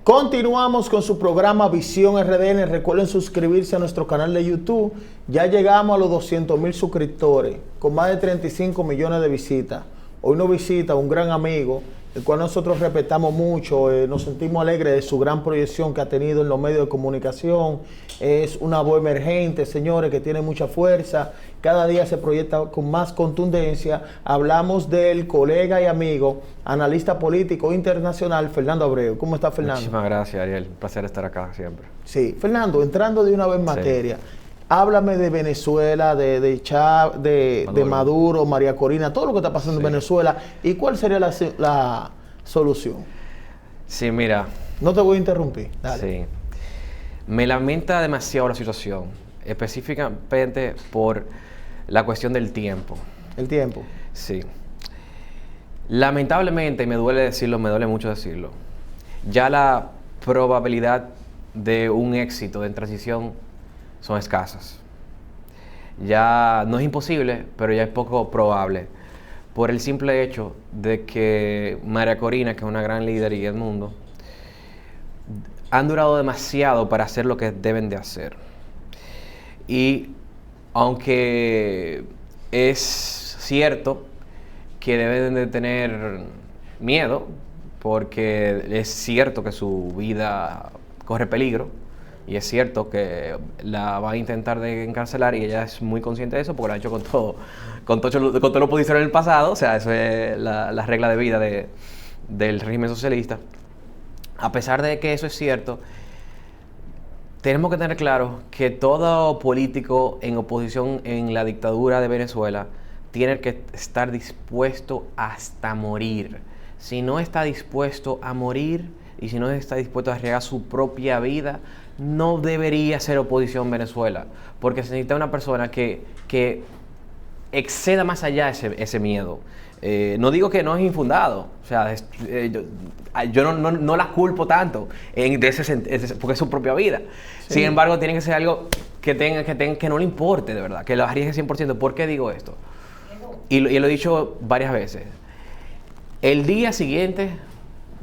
Continuamos con su programa Visión RDN. Recuerden suscribirse a nuestro canal de YouTube. Ya llegamos a los 200,000 suscriptores, con más de 35 millones de visitas. Hoy nos visita un gran amigo, el cual nosotros respetamos mucho, nos sentimos alegres de su gran proyección que ha tenido en los medios de comunicación. Es una voz emergente, señores, que tiene mucha fuerza. Cada día se proyecta con más contundencia. Hablamos del colega y amigo, analista político internacional, Fernando Abreu. ¿Cómo está, Fernando? Muchísimas gracias, Ariel. Un placer estar acá siempre. Sí, Fernando, entrando de una vez en materia, háblame de Venezuela, de Maduro, María Corina, todo lo que está pasando en Venezuela, y cuál sería la solución. Sí, mira. No te voy a interrumpir. Dale. Sí. Me lamenta demasiado la situación, específicamente por la cuestión del tiempo. ¿El tiempo? Sí. Lamentablemente, y me duele decirlo, me duele mucho decirlo, ya la probabilidad de un éxito de transición son escasas. Ya no es imposible, pero ya es poco probable, por el simple hecho de que María Corina, que es una gran líder, y Edmundo han durado demasiado para hacer lo que deben de hacer. Y aunque es cierto que deben de tener miedo, porque es cierto que su vida corre peligro, y es cierto que la va a intentar de encarcelar, y ella es muy consciente de eso porque lo ha hecho con todo lo que hicieron en el pasado. O sea, eso es la regla de vida del régimen socialista. A pesar de que eso es cierto, tenemos que tener claro que todo político en oposición en la dictadura de Venezuela tiene que estar dispuesto hasta morir. Si no está dispuesto a morir y si no está dispuesto a arriesgar su propia vida, no debería ser oposición Venezuela, porque se necesita una persona que exceda más allá ese miedo. No digo que no es infundado, o sea, yo no la culpo tanto porque es su propia vida. Sí. Sin embargo, tiene que ser algo que no le importe de verdad, que lo arriesgue 100%. ¿Por qué digo esto? Y lo he dicho varias veces. El día siguiente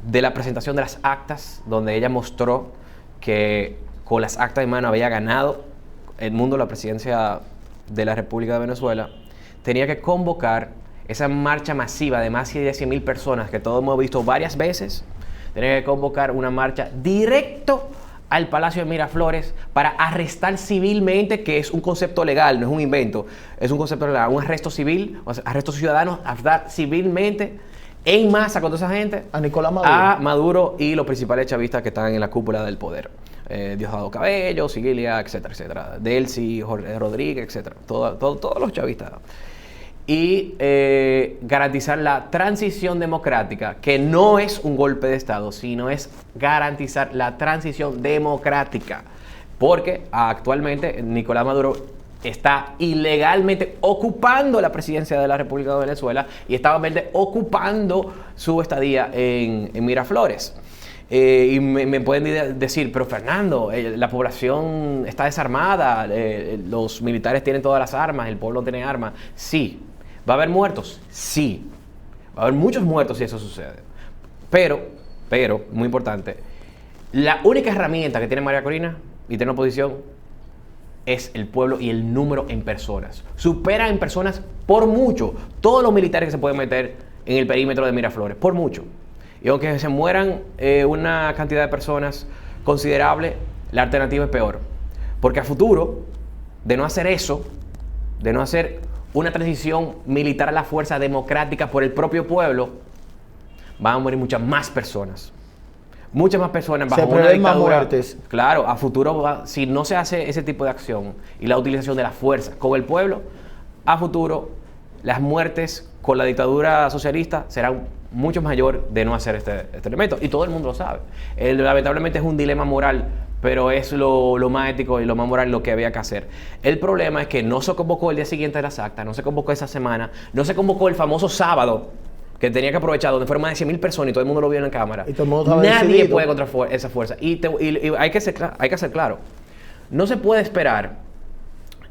de la presentación de las actas, donde ella mostró que con las actas en mano había ganado Edmundo la presidencia de la República de Venezuela, tenía que convocar esa marcha masiva de más de 100,000 personas que todos hemos visto varias veces. Tenía que convocar una marcha directo al Palacio de Miraflores para arrestar civilmente, que es un concepto legal, no es un invento, es un concepto legal, un arresto civil, o sea, arresto ciudadanos, arrestar civilmente en masa con toda esa gente a Nicolás Maduro, a Maduro y los principales chavistas que están en la cúpula del poder. Diosdado Cabello, Sigilia, etcétera, etcétera. Delcy, Jorge Rodríguez, etcétera. Todos los chavistas. Y garantizar la transición democrática, que no es un golpe de Estado, sino es garantizar la transición democrática. Porque actualmente Nicolás Maduro está ilegalmente ocupando la presidencia de la República de Venezuela y está ocupando su estadía en Miraflores. Y me pueden decir, pero Fernando, la población está desarmada, los militares tienen todas las armas, el pueblo tiene armas. Sí. ¿Va a haber muertos? Sí. Va a haber muchos muertos si eso sucede. Pero, muy importante, la única herramienta que tiene María Corina y tiene oposición es el pueblo y el número en personas. Supera en personas por mucho todos los militares que se pueden meter en el perímetro de Miraflores, por mucho. Y aunque se mueran una cantidad de personas considerable, la alternativa es peor. Porque a futuro, de no hacer eso, de no hacer una transición militar a la fuerza democrática por el propio pueblo, van a morir muchas más personas. Muchas más personas bajo una dictadura. Más muertes. Claro, a futuro, si no se hace ese tipo de acción y la utilización de la fuerza con el pueblo, a futuro las muertes con la dictadura socialista serán mucho mayor de no hacer este elemento. Y todo el mundo lo sabe. Lamentablemente es un dilema moral, pero es lo más ético y lo más moral lo que había que hacer. El problema es que no se convocó el día siguiente de las actas, no se convocó esa semana, no se convocó el famoso sábado, que tenía que aprovechar, donde fueron más de 100,000 personas y todo el mundo lo vio en cámara. Y todo el mundo Nadie puede contra esa fuerza. Y hay que ser claro. No se puede esperar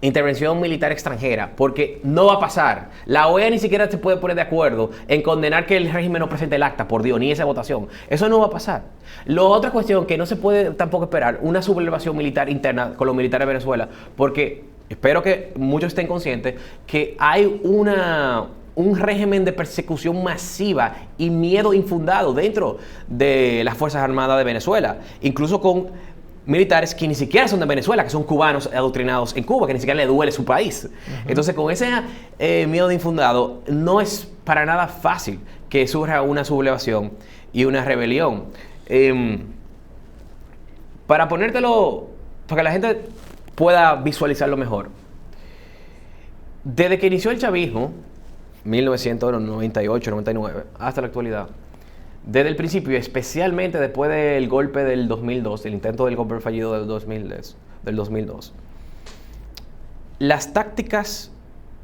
intervención militar extranjera, porque no va a pasar. La OEA ni siquiera se puede poner de acuerdo en condenar que el régimen no presente el acta, por Dios, ni esa votación. Eso no va a pasar. La otra cuestión que no se puede tampoco esperar, una sublevación militar interna con los militares de Venezuela, porque espero que muchos estén conscientes que hay un régimen de persecución masiva y miedo infundado dentro de las Fuerzas Armadas de Venezuela, incluso con militares que ni siquiera son de Venezuela, que son cubanos adoctrinados en Cuba, que ni siquiera le duele su país. Entonces, con ese miedo infundado, no es para nada fácil que surja una sublevación y una rebelión. Para ponértelo, para que la gente pueda visualizarlo mejor, desde que inició el chavismo, 1998-99, hasta la actualidad, desde el principio, especialmente después del golpe del 2002, del intento del golpe fallido del 2002, las tácticas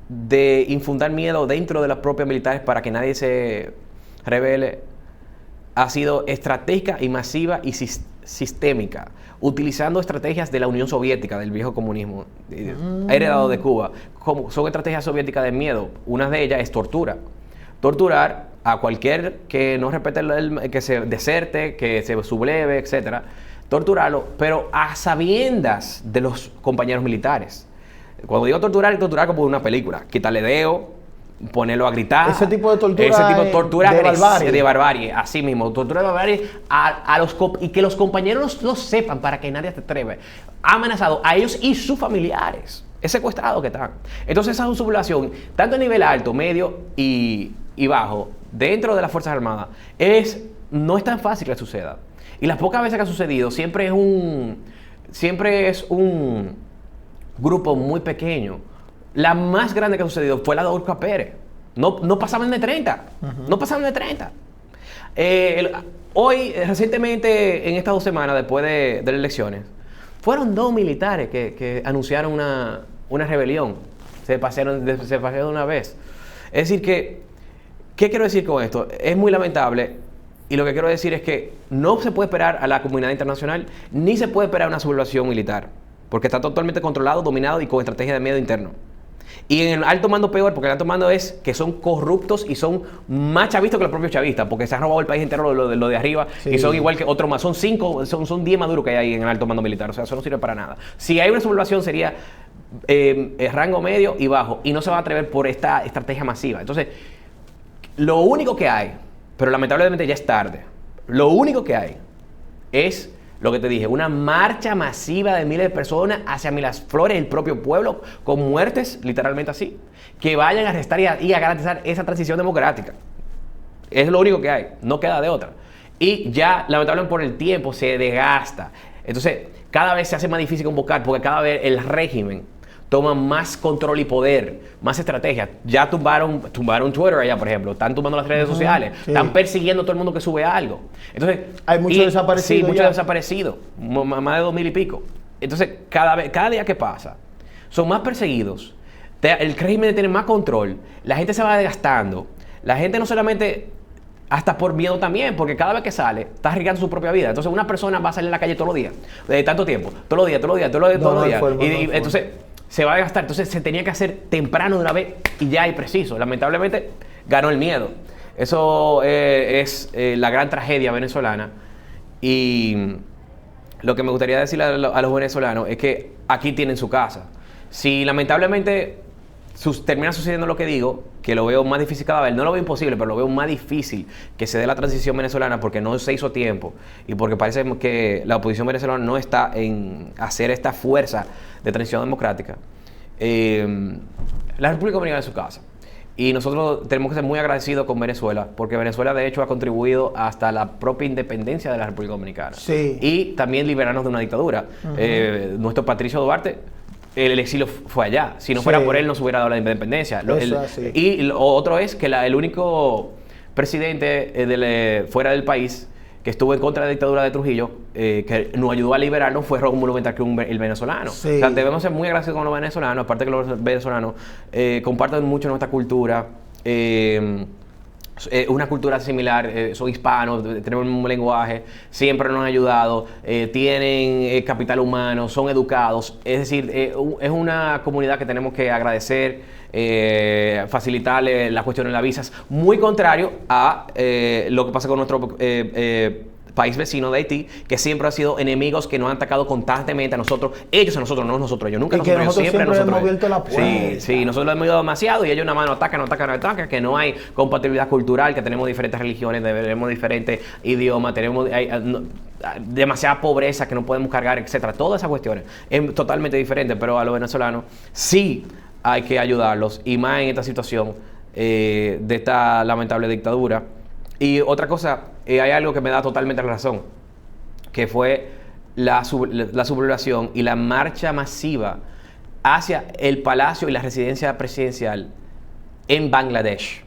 de infundar miedo dentro de las propias militares para que nadie se rebele ha sido estratégica y masiva y sistémica, utilizando estrategias de la Unión Soviética, del viejo comunismo heredado de Cuba. Son estrategias soviéticas de miedo. Una de ellas es tortura. Torturar a cualquier que no respete, que se deserte, que se subleve, etc. Torturarlo, pero a sabiendas de los compañeros militares. Cuando digo torturar, es torturar como una película. Quitarle dedo, ponerlo a gritar. Ese tipo de tortura, ese tipo de tortura de barbarie, así mismo. Tortura de barbarie y que los compañeros lo sepan para que nadie se atreve. Ha amenazado a ellos y sus familiares. Es secuestrado que están. Entonces esa sublevación, tanto a nivel alto, medio y bajo, dentro de las Fuerzas Armadas, no es tan fácil que suceda. Y las pocas veces que ha sucedido, siempre es un grupo muy pequeño. La más grande que ha sucedido fue la de Urca Pérez. No pasaban de 30. No pasaban de 30. Hoy, recientemente, en estas 2 semanas, después de las elecciones, fueron 2 militares que anunciaron una rebelión. Se pasaron de una vez. Es decir que, ¿qué quiero decir con esto? Es muy lamentable, y lo que quiero decir es que no se puede esperar a la comunidad internacional, ni se puede esperar una sublevación militar, porque está totalmente controlado, dominado y con estrategia de miedo interno. Y en el alto mando peor, porque el alto mando es que son corruptos y son más chavistas que los propios chavistas, porque se han robado el país entero lo de arriba, sí. Y son igual que otros más. Son 10 maduros que hay ahí en el alto mando militar. O sea, eso no sirve para nada. Si hay una sublevación sería rango medio y bajo, y no se va a atrever por esta estrategia masiva. Entonces, lo único que hay, pero lamentablemente ya es tarde, lo único que hay es lo que te dije, una marcha masiva de miles de personas hacia Miraflores, el propio pueblo, con muertes, literalmente así, que vayan a arrestar y a garantizar esa transición democrática. Es lo único que hay, no queda de otra. Y ya, lamentablemente por el tiempo, se desgasta. Entonces, cada vez se hace más difícil convocar, porque cada vez el régimen toma más control y poder, más estrategia. Ya tumbaron Twitter allá, por ejemplo. Están tumbando las redes sociales. Sí. Están persiguiendo a todo el mundo que sube algo. Entonces, hay muchos desaparecidos. Sí, muchos desaparecidos. Más de 2000 y pico. Entonces, cada día que pasa, son más perseguidos. El régimen tiene más control. La gente se va desgastando. La gente no solamente, hasta por miedo también, porque cada vez que sale, está arriesgando su propia vida. Entonces, una persona va a salir a la calle todos los días. De tanto tiempo. Todos los días. Entonces, se va a gastar. Entonces se tenía que hacer temprano de una vez y ya y preciso. Lamentablemente ganó el miedo. Eso es la gran tragedia venezolana. Y lo que me gustaría decir a los venezolanos es que aquí tienen su casa. Si lamentablemente termina sucediendo lo que digo, que lo veo más difícil cada vez, no lo veo imposible, pero lo veo más difícil que se dé la transición venezolana porque no se hizo tiempo y porque parece que la oposición venezolana no está en hacer esta fuerza de transición democrática. La República Dominicana es su casa y nosotros tenemos que ser muy agradecidos con Venezuela, porque Venezuela de hecho ha contribuido hasta la propia independencia de la República Dominicana. Sí. Y también liberarnos de una dictadura. Nuestro Patricio Duarte, el exilio fue allá. Si no fuera por él, no se hubiera dado la independencia. Y lo otro es que el único presidente fuera del país que estuvo en contra de la dictadura de Trujillo, que nos ayudó a liberarnos, fue Rómulo Betancourt, el venezolano. Sí. O sea, debemos ser muy agradecidos con los venezolanos, aparte que los venezolanos comparten mucho nuestra cultura. una cultura similar, son hispanos, tenemos el mismo lenguaje, siempre nos han ayudado, tienen capital humano, son educados. Es decir, es una comunidad que tenemos que agradecer, facilitarle la cuestión de las visas, muy contrario a lo que pasa con nuestro país vecino de Haití, que siempre ha sido enemigos que nos han atacado constantemente a nosotros, ellos a nosotros, no nosotros, ellos nunca y nosotros, que nosotros siempre a nosotros. hemos abierto la puerta. Sí, sí, nosotros lo hemos ido demasiado y ellos nada más nos atacan, que no hay compatibilidad cultural, que tenemos diferentes religiones, tenemos diferentes idiomas, tenemos demasiada pobreza que no podemos cargar, etcétera. Todas esas cuestiones es totalmente diferente, pero a los venezolanos sí hay que ayudarlos, y más en esta situación de esta lamentable dictadura. Y otra cosa, hay algo que me da totalmente la razón, que fue la sublevación y la marcha masiva hacia el palacio y la residencia presidencial en Bangladesh.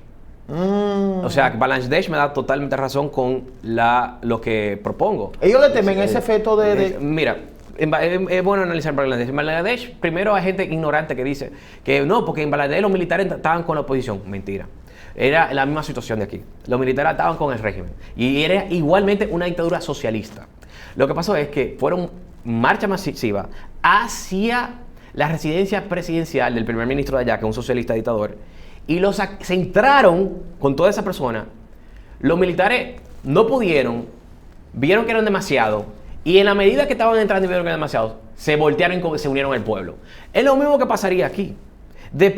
O sea, Bangladesh me da totalmente razón con lo que propongo. Ellos le temen ese efecto Mira, es bueno analizar Bangladesh. En Bangladesh, primero hay gente ignorante que dice que no, porque en Bangladesh los militares estaban con la oposición. Mentira. Era la misma situación de aquí. Los militares estaban con el régimen. Y era igualmente una dictadura socialista. Lo que pasó es que fueron marchas masivas hacia la residencia presidencial del primer ministro de allá, que es un socialista dictador, y se entraron con toda esa persona. Los militares no pudieron, vieron que eran demasiado, y en la medida que estaban entrando y vieron que eran demasiado, se voltearon y se unieron al pueblo. Es lo mismo que pasaría aquí.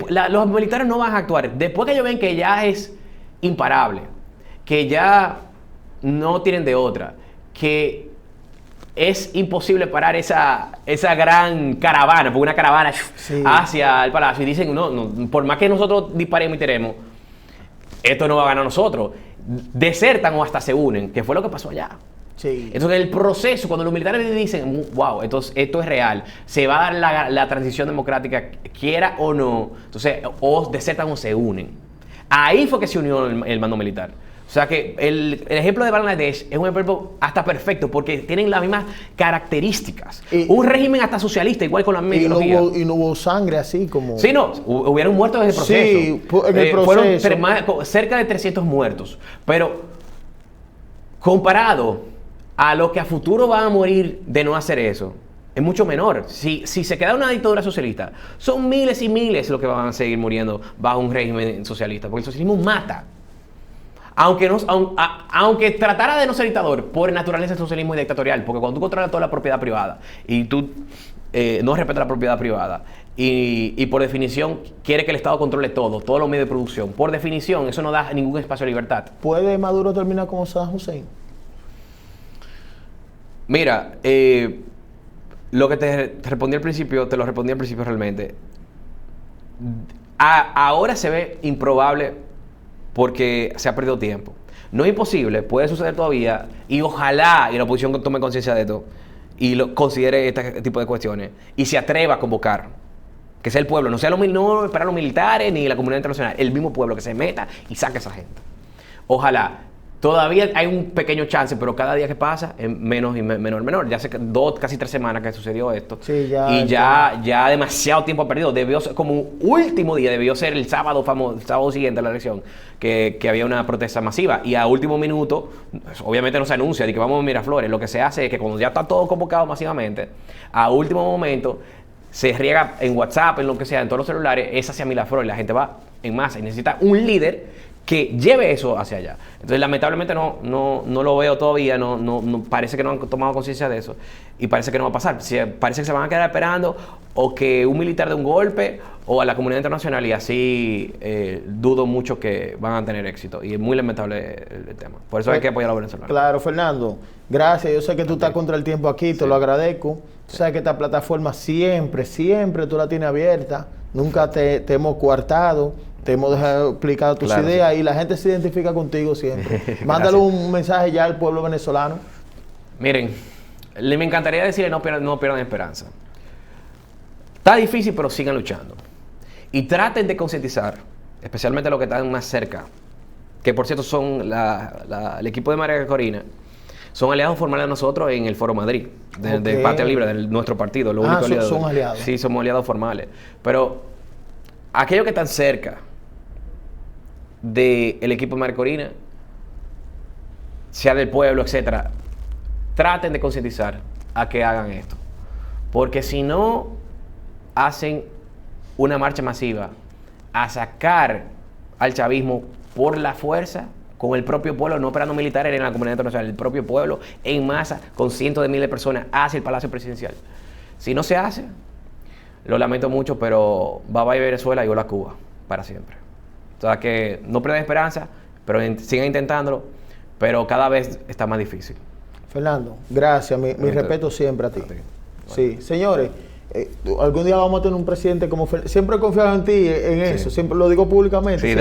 Los militares no van a actuar. Después que ellos ven que ya es imparable, que ya no tienen de otra, que es imposible parar esa gran caravana, porque una caravana hacia el palacio, y dicen, no, por más que nosotros disparemos y tiremos, esto no va a ganar nosotros. Desertan o hasta se unen, que fue lo que pasó allá. Sí. Entonces el proceso, cuando los militares dicen, wow, entonces esto es real, se va a dar la transición democrática, quiera o no, entonces o desertan o se unen. Ahí fue que se unió el mando militar. O sea que el ejemplo de Bangladesh es un ejemplo hasta perfecto, porque tienen las mismas características. Un régimen hasta socialista, igual con la misma ideología. Y no hubo sangre así como... Sí, no, hubieron muertos en el proceso. Sí, en el proceso. Fueron cerca de 300 muertos. Pero comparado a lo que a futuro van a morir de no hacer eso, es mucho menor. Si se queda una dictadura socialista, son miles y miles los que van a seguir muriendo bajo un régimen socialista, porque el socialismo mata. Aunque tratara de no ser dictador, por naturaleza el socialismo es dictatorial, porque cuando tú controlas toda la propiedad privada y tú no respetas la propiedad privada y por definición quiere que el Estado controle todos los medios de producción, por definición eso no da ningún espacio de libertad. ¿Puede Maduro terminar como Saddam Hussein? Mira, lo que te respondí al principio, te lo respondí al principio realmente. Ahora se ve improbable porque se ha perdido tiempo. No es imposible, puede suceder todavía, y ojalá y la oposición tome conciencia de esto y considere este tipo de cuestiones y se atreva a convocar, que sea el pueblo, no para los militares ni la comunidad internacional, el mismo pueblo que se meta y saque a esa gente. Ojalá. Todavía hay un pequeño chance, pero cada día que pasa es menos y menor. Ya hace casi 3 semanas que sucedió esto. Sí, ya demasiado tiempo ha perdido. Debió ser, como último día, debió ser el sábado siguiente a la elección, que había una protesta masiva. Y a último minuto, obviamente no se anuncia de que vamos a Miraflores. Lo que se hace es que cuando ya está todo convocado masivamente, a último momento se riega en WhatsApp, en lo que sea, en todos los celulares, es hacia Miraflores. La gente va en masa y necesita un líder que lleve eso hacia allá. Entonces, lamentablemente no lo veo todavía, no parece que no han tomado conciencia de eso y parece que no va a pasar. Parece que se van a quedar esperando o que un militar dé un golpe o a la comunidad internacional, y así dudo mucho que van a tener éxito, y es muy lamentable el tema. Por eso hay que apoyar a los venezolanos. Claro, Fernando, gracias. Yo sé que tú estás contra el tiempo aquí, te lo agradezco. Tú sabes que esta plataforma siempre tú la tienes abierta, nunca te hemos coartado. Te hemos dejado explicado tus ideas y la gente se identifica contigo siempre. Mándale un mensaje ya al pueblo venezolano. Miren, me encantaría decirle no pierdan esperanza. Está difícil, pero sigan luchando. Y traten de concientizar, especialmente los que están más cerca, que por cierto son el equipo de María Corina, son aliados formales de nosotros en el Foro Madrid, de Patria Libre, de nuestro partido. Son aliados. Sí, somos aliados formales. Pero aquellos que están cerca, del equipo de Macorina, sea del pueblo, etcétera, traten de concientizar a que hagan esto. Porque si no hacen una marcha masiva a sacar al chavismo por la fuerza, con el propio pueblo, no operando militares en la comunidad internacional, el propio pueblo en masa, con cientos de miles de personas, hacia el Palacio Presidencial. Si no se hace, lo lamento mucho, pero bye bye Venezuela y hola Cuba, para siempre. O sea que no pierdan esperanza, pero sigan intentándolo, pero cada vez está más difícil. Fernando, gracias, mi respeto siempre a ti. Sí, señores, algún día vamos a tener un presidente como siempre he confiado en ti, en eso, siempre lo digo públicamente. Sí,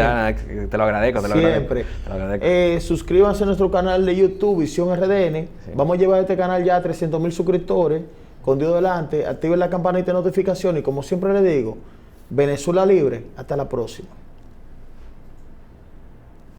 te lo agradezco, siempre. Te lo agradezco. Suscríbanse a nuestro canal de YouTube, Visión RDN. Sí. Vamos a llevar este canal ya a 300,000 suscriptores, con Dios delante. Activen la campanita de notificación y como siempre les digo, Venezuela libre. Hasta la próxima.